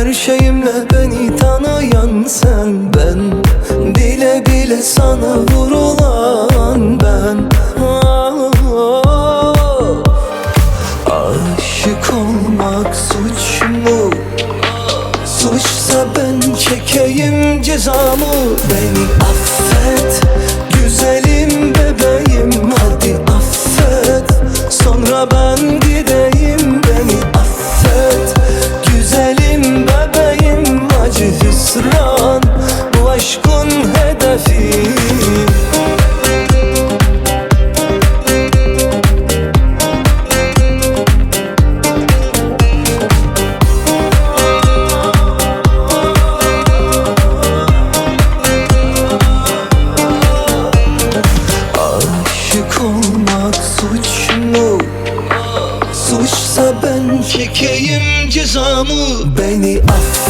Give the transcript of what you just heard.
her şeyimle beni tanıyan sen. Ben bile bile sana vurulan ben. Aşık olmak suç mu? Suçsa ben çekeyim cezamı. Beni affet güzelim bebeğim, hadi affet, sonra ben gideyim. Beni affet güzelim bebeğim, acı hüsran bu aşkın hedefi. Aşık olmak suç mu? Suçsa ben çekeyim cezamı. Beni affet